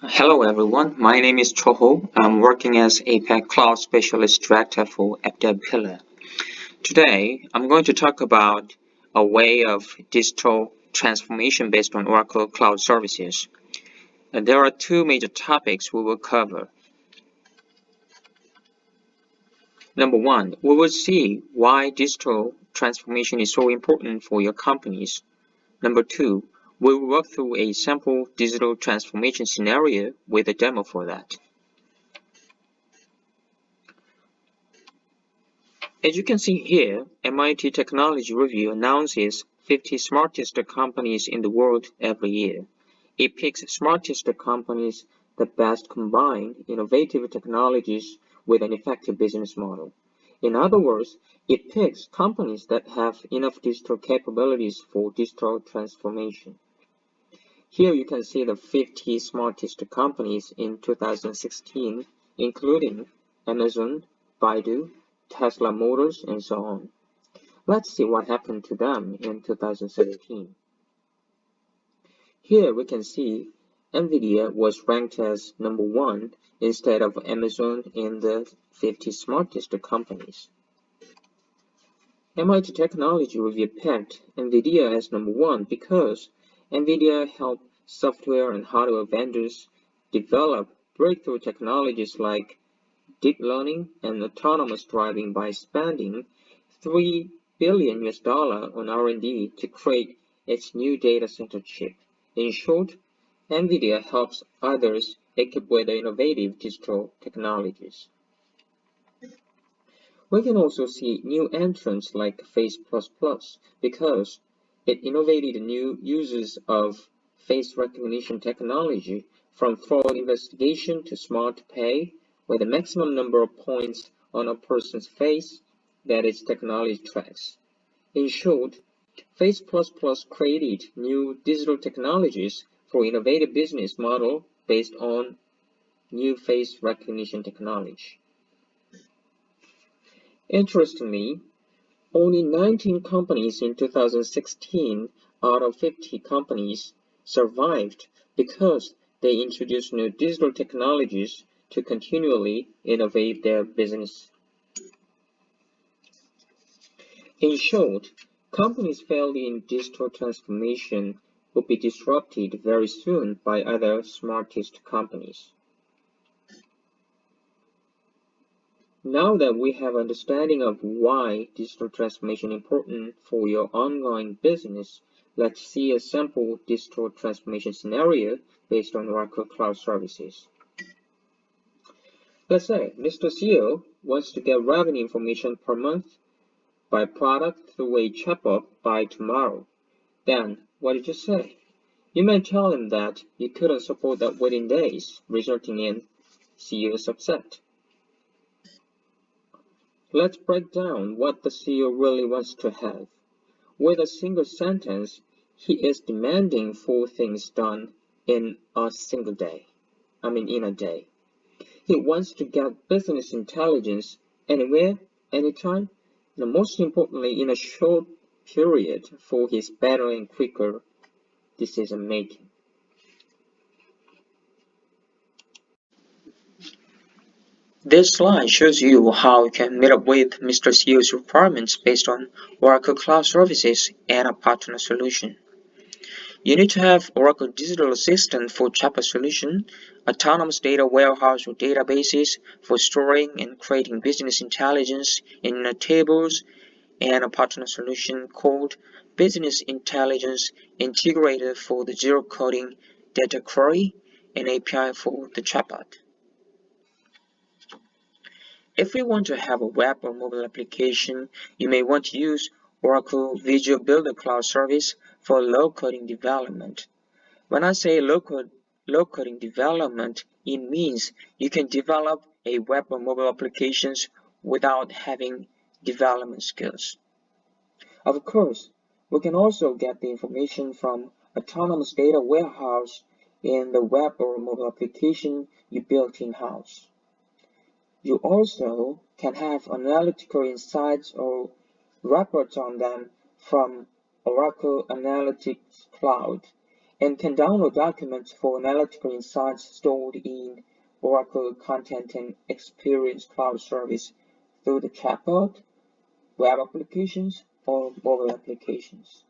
Hello everyone, my name is Choho. I'm working as APAC Cloud Specialist Director for Pillar. Today, I'm going to talk about a way of digital transformation based on Oracle Cloud Services. And there are two major topics we will cover. Number one, we will see why digital transformation is so important for your companies. Number two, we will walk through a sample digital transformation scenario with a demo for that. As you can see here, MIT Technology Review announces 50 smartest companies in the world every year. It picks smartest companies that best combine innovative technologies with an effective business model. In other words, it picks companies that have enough digital capabilities for digital transformation. Here you can see the 50 smartest companies in 2016, including Amazon, Baidu, Tesla Motors, and so on. Let's see what happened to them in 2017. Here we can see NVIDIA was ranked as number 1 instead of Amazon in the 50 smartest companies. MIT Technology Review picked NVIDIA as number 1 because NVIDIA helped software and hardware vendors develop breakthrough technologies like deep learning and autonomous driving by spending $3 billion on R&D to create its new data center chip. In short, NVIDIA helps others equipped with innovative digital technologies. We can also see new entrants like Face++ because it innovated new uses of face recognition technology from fraud investigation to smart pay with a maximum number of points on a person's face that its technology tracks. In short, Face++ created new digital technologies for innovative business model based on new face recognition technology. Interestingly, only 19 companies in 2016 out of 50 companies survived because they introduced new digital technologies to continually innovate their business. In short, companies failing in digital transformation will be disrupted very soon by other smartest companies. Now that we have understanding of why digital transformation is important for your ongoing business, let's see a sample digital transformation scenario based on Oracle Cloud Services. Let's say Mr. CEO wants to get revenue information per month by product through a ChatBot by tomorrow. Then, what did you say? You may tell him that you couldn't support that within days, resulting in CEO's upset. Let's break down what the CEO really wants to have. With a single sentence, he is demanding 4 things done in a single day. In a day. He wants to get business intelligence anywhere, anytime, and most importantly, in a short period for his better and quicker decision making. This slide shows you how you can meet up with Mr. CEO's requirements based on Oracle Cloud Services and a partner solution. You need to have Oracle Digital Assistant for ChatBot solution, autonomous data warehouse or databases for storing and creating business intelligence in tables, and a partner solution called Business Intelligence Integrator for the zero coding data query and API for the ChatBot. If you want to have a web or mobile application, you may want to use Oracle Visual Builder Cloud Service for low-coding development. When I say low-coding development, it means you can develop a web or mobile applications without having development skills. Of course, we can also get the information from autonomous data warehouse in the web or mobile application you built in-house. You also can have analytical insights or reports on them from Oracle Analytics Cloud and can download documents for analytical insights stored in Oracle Content and Experience Cloud Service through the chatbot, web applications, or mobile applications.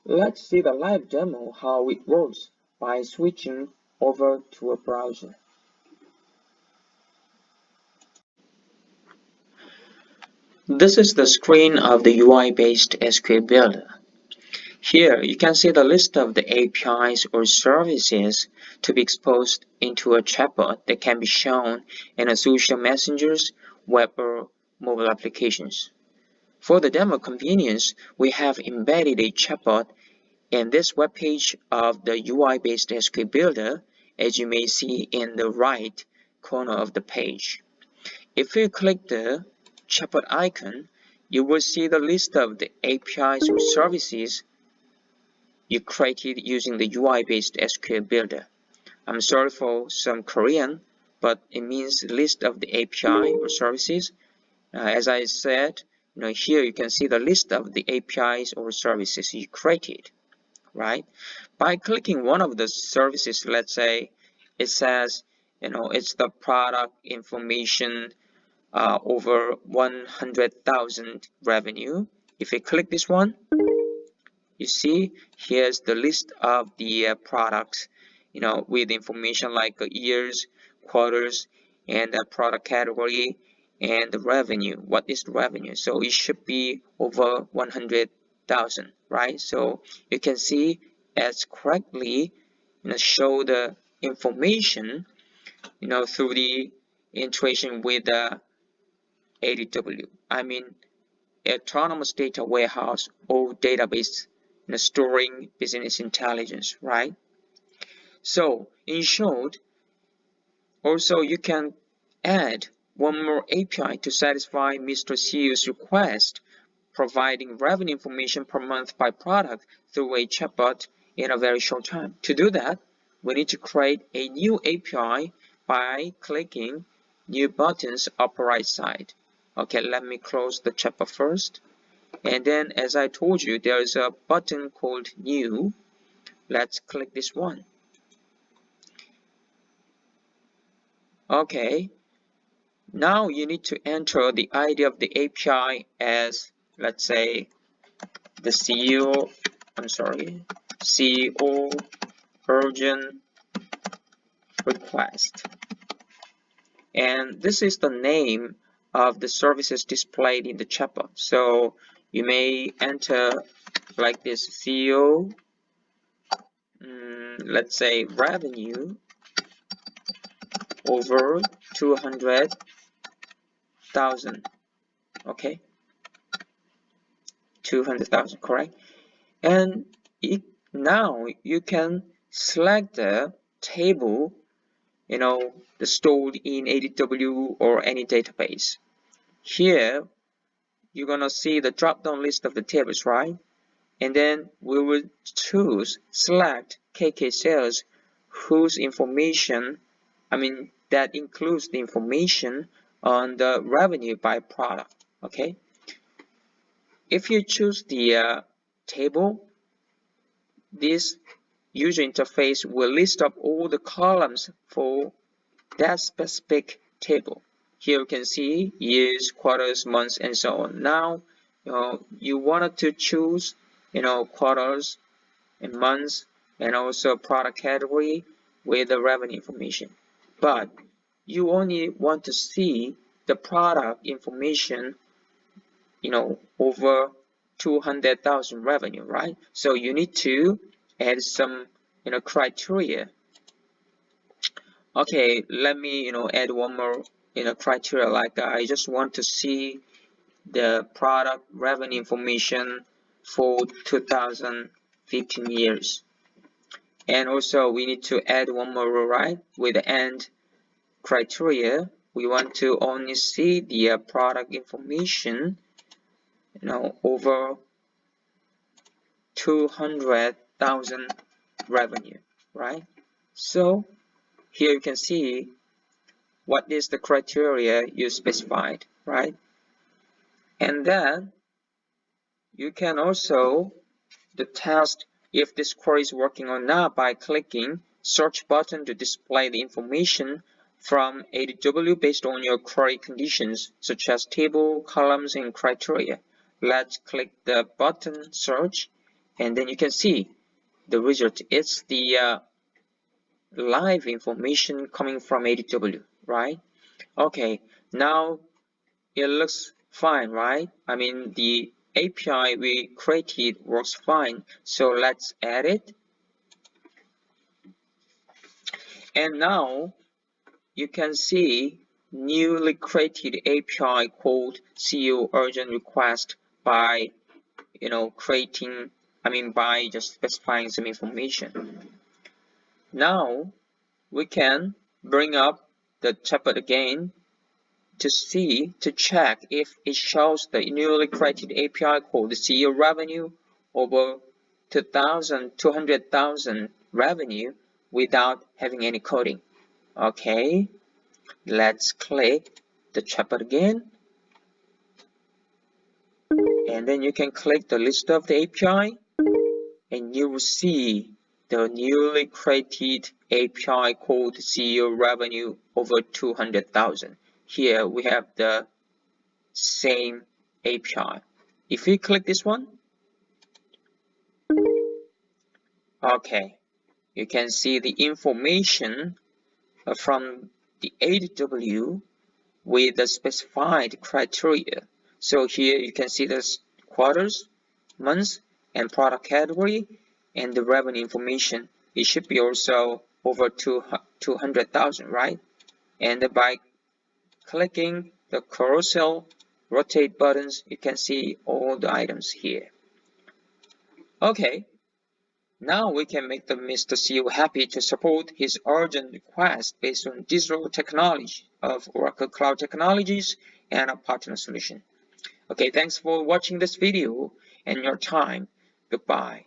Let's see the live demo how it works by switching over to a browser. This is the screen of the UI-based SQL Builder. Here you can see the list of the APIs or services to be exposed into a chatbot that can be shown in a social messengers, web or mobile applications. For the demo convenience, we have embedded a chatbot in this web page of the UI-based SQL Builder, as you may see in the right corner of the page. If you click the chatbot icon, you will see the list of the APIs or services you created using the UI-based SQL Builder. I'm sorry for some Korean, but it means list of the API or services. As I said, here you can see the list of the APIs or services you created, right? By clicking one of the services, let's say it says, it's the product information over 100,000 revenue. If you click this one, you see here's the list of the products, with information like years, quarters, and the product category and the revenue. What is the revenue? So it should be over 100,000, right? So you can see as correctly show the information through the integration with the ADW. I mean autonomous data warehouse or database storing business intelligence, right? So in short, also you can add one more API to satisfy Mr. CEO's request, providing revenue information per month by product through a chatbot in a very short time. To do that, we need to create a new API by clicking new buttons upper right side. Okay, let me close the chatbot first. And then, as I told you, there is a button called New. Let's click this one. Okay. Now you need to enter the ID of the API as, let's say, the CEO urgent request. And this is the name of the services displayed in the chatbot. So you may enter like this CEO, let's say revenue over 200,000. Okay, 200,000, correct? And now you can select the table, the stored in ADW or any database. Here you're gonna see the drop-down list of the tables, right? And then we will select KK sales, whose information, that includes the information on the revenue by product. Okay. If you choose the table, this user interface will list up all the columns for that specific table. Here you can see years, quarters, months, and so on. Now, you wanted to choose, quarters and months, and also product category with the revenue information. But you only want to see the product information, over 200,000 revenue, right? So you need to add some, criteria. Okay, let me, add one more, criteria, like I just want to see the product revenue information for 2015 years. And also we need to add one more row, right? With the end criteria, we want to only see the product information, over 200,000 revenue, right? So here you can see what is the criteria you specified, right? And then you can also the test if this query is working or not by clicking search button to display the information from ADW based on your query conditions such as table, columns, and criteria. Let's click the button search, and then you can see the result. It's the live information coming from ADW, right? Okay, now it looks fine, right? I mean, the API we created works fine. So let's add it. And now you can see newly created API called CEO urgent request by by just specifying some information. Now we can bring up the chatbot again to check if it shows the newly created API called CEO revenue over 200,000 revenue without having any coding. Okay, let's click the chatbot again, and then you can click the list of the API, and you will see the newly created API called CEO revenue over 200,000. Here we have the same API. If we click this one, okay, you can see the information from the ADW with the specified criteria. So here you can see the quarters, months, and product category, and the revenue information. It should be also over 200,000, right? And by clicking the carousel rotate buttons, you can see all the items here. Okay, now we can make the Mr. CEO happy to support his urgent request based on digital technology of Oracle Cloud Technologies and a partner solution. Okay, thanks for watching this video and your time. Goodbye.